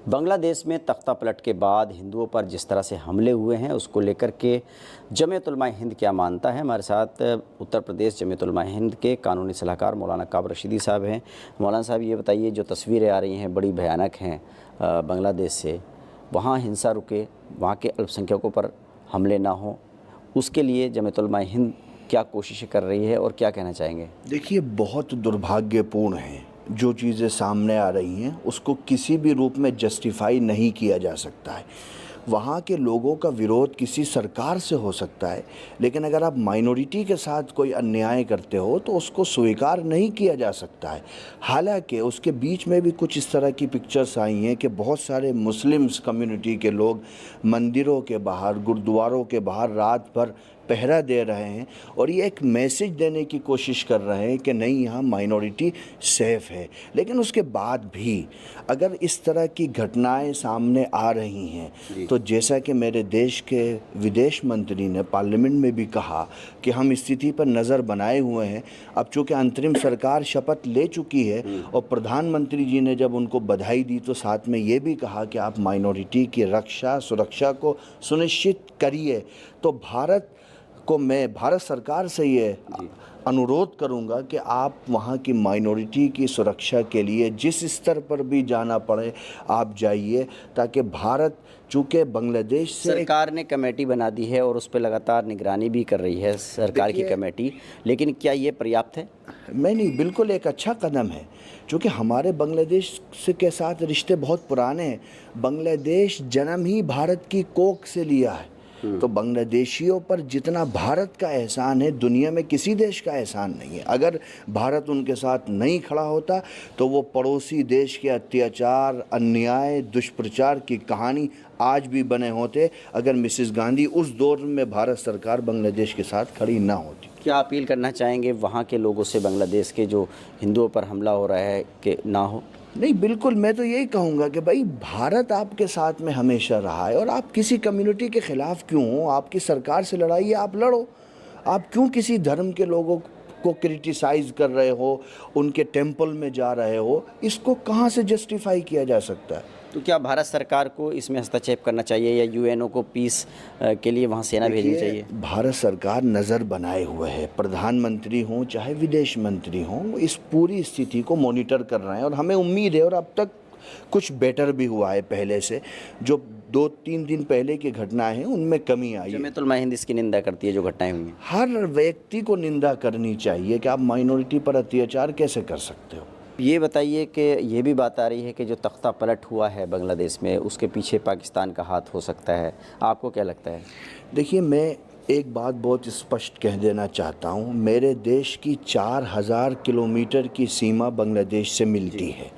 बांग्लादेश में तख्ता पलट के बाद हिंदुओं पर जिस तरह से हमले हुए हैं उसको लेकर के जमीयत उलमा हिंद क्या मानता है। हमारे साथ उत्तर प्रदेश जमीयत उलमा हिंद के कानूनी सलाहकार मौलाना काब रशीदी साहब हैं। मौलाना साहब, ये बताइए, जो तस्वीरें आ रही हैं बड़ी भयानक हैं बांग्लादेश से, वहाँ हिंसा रुके, वहाँ के अल्पसंख्यकों पर हमले ना हो, उसके लिए जमीयत उलमा हिंद क्या कोशिशें कर रही है और क्या कहना चाहेंगे? देखिए, बहुत दुर्भाग्यपूर्ण है जो चीज़ें सामने आ रही हैं, उसको किसी भी रूप में जस्टिफाई नहीं किया जा सकता है। वहाँ के लोगों का विरोध किसी सरकार से हो सकता है, लेकिन अगर आप माइनॉरिटी के साथ कोई अन्याय करते हो तो उसको स्वीकार नहीं किया जा सकता है। हालांकि उसके बीच में भी कुछ इस तरह की पिक्चर्स आई हैं कि बहुत सारे मुस्लिम्स कम्युनिटी के लोग मंदिरों के बाहर, गुरुद्वारों के बाहर रात भर पहरा दे रहे हैं और ये एक मैसेज देने की कोशिश कर रहे हैं कि नहीं, यहाँ माइनॉरिटी सेफ़ है। लेकिन उसके बाद भी अगर इस तरह की घटनाएं सामने आ रही हैं तो जैसा कि मेरे देश के विदेश मंत्री ने पार्लियामेंट में भी कहा कि हम स्थिति पर नज़र बनाए हुए हैं। अब चूँकि अंतरिम सरकार शपथ ले चुकी है और प्रधानमंत्री जी ने जब उनको बधाई दी तो साथ में ये भी कहा कि आप माइनॉरिटी की रक्षा सुरक्षा को सुनिश्चित करिए। तो भारत सरकार से ये अनुरोध करूंगा कि आप वहाँ की माइनॉरिटी की सुरक्षा के लिए जिस स्तर पर भी जाना पड़े आप जाइए, ताकि भारत, चूँकि बांग्लादेश से सरकार ने कमेटी बना दी है और उस पर लगातार निगरानी भी कर रही है सरकार की कमेटी, लेकिन क्या ये पर्याप्त है? नहीं, बिल्कुल एक अच्छा कदम है। चूँकि हमारे बांग्लादेश के साथ रिश्ते बहुत पुराने हैं। बांग्लादेश जन्म ही भारत की कोख से लिया है, तो बांग्लादेशियों पर जितना भारत का एहसान है दुनिया में किसी देश का एहसान नहीं है। अगर भारत उनके साथ नहीं खड़ा होता तो वो पड़ोसी देश के अत्याचार, अन्याय, दुष्प्रचार की कहानी आज भी बने होते अगर मिसेस गांधी उस दौर में भारत सरकार बांग्लादेश के साथ खड़ी ना होती। क्या अपील करना चाहेंगे वहाँ के लोगों से, बांग्लादेश के जो हिंदुओं पर हमला हो रहा है, कि ना हो? नहीं, बिल्कुल, मैं तो यही कहूँगा कि भाई भारत आपके साथ में हमेशा रहा है और आप किसी कम्युनिटी के ख़िलाफ़ क्यों हो? आपकी सरकार से लड़ाई है, आप लड़ो। आप क्यों किसी धर्म के लोगों को क्रिटिसाइज़ कर रहे हो, उनके टेंपल में जा रहे हो? इसको कहाँ से जस्टिफाई किया जा सकता है? तो क्या भारत सरकार को इसमें हस्तक्षेप करना चाहिए या यूएनओ को पीस के लिए वहाँ सेना भेजनी चाहिए? भारत सरकार नज़र बनाए हुए है, प्रधानमंत्री हों चाहे विदेश मंत्री हों, इस पूरी स्थिति को मॉनिटर कर रहे हैं और हमें उम्मीद है, और अब तक कुछ बेटर भी हुआ है पहले से। जो 2-3 दिन पहले की घटनाएं हैं उनमें कमी आई है। जमीयत उलमा हिंद इसकी निंदा करती है जो घटनाएं हुई हैं। हर व्यक्ति को निंदा करनी चाहिए कि आप माइनॉरिटी पर अत्याचार कैसे कर सकते हो। ये बताइए कि ये भी बात आ रही है कि जो तख्ता पलट हुआ है बांग्लादेश में, उसके पीछे पाकिस्तान का हाथ हो सकता है, आपको क्या लगता है? देखिए, मैं एक बात बहुत स्पष्ट कह देना चाहता हूँ। मेरे देश की 4000 किलोमीटर की सीमा बांग्लादेश से मिलती है।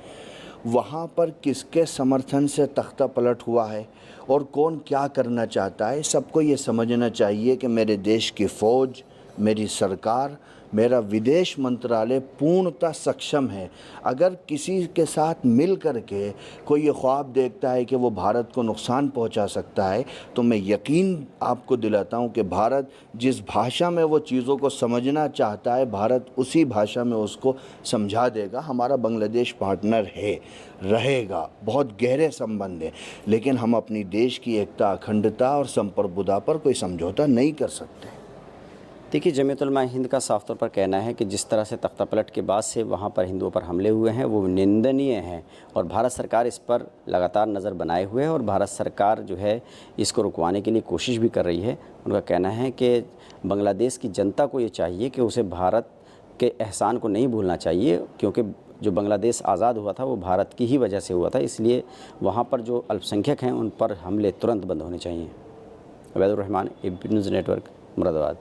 वहाँ पर किसके समर्थन से तख्ता पलट हुआ है और कौन क्या करना चाहता है, सबको ये समझना चाहिए कि मेरे देश की फ़ौज, मेरी सरकार, मेरा विदेश मंत्रालय पूर्णतः सक्षम है। अगर किसी के साथ मिल कर के कोई ये ख्वाब देखता है कि वो भारत को नुकसान पहुंचा सकता है, तो मैं यकीन आपको दिलाता हूं कि भारत जिस भाषा में वो चीज़ों को समझना चाहता है, भारत उसी भाषा में उसको समझा देगा। हमारा बांग्लादेश पार्टनर है, रहेगा, बहुत गहरे संबंध है, लेकिन हम अपनी देश की एकता, अखंडता और संप्रभुता पर कोई समझौता नहीं कर सकते। देखिए, जमीयत उलमा हिंद का साफ तौर पर कहना है कि जिस तरह से तख्ता पलट के बाद से वहाँ पर हिंदुओं पर हमले हुए हैं वो निंदनीय हैं और भारत सरकार इस पर लगातार नज़र बनाए हुए है और भारत सरकार जो है इसको रुकवाने के लिए कोशिश भी कर रही है। उनका कहना है कि बांग्लादेश की जनता को ये चाहिए कि उसे भारत के एहसान को नहीं भूलना चाहिए, क्योंकि जो बांग्लादेश आज़ाद हुआ था वो भारत की ही वजह से हुआ था, इसलिए वहाँ पर जो अल्पसंख्यक हैं उन पर हमले तुरंत बंद होने चाहिए। अवैधुर Rahman, ABP news network, Moradabad.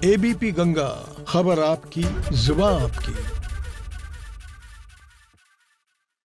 ABP Ganga, खबर आपकी, जुबान आपकी।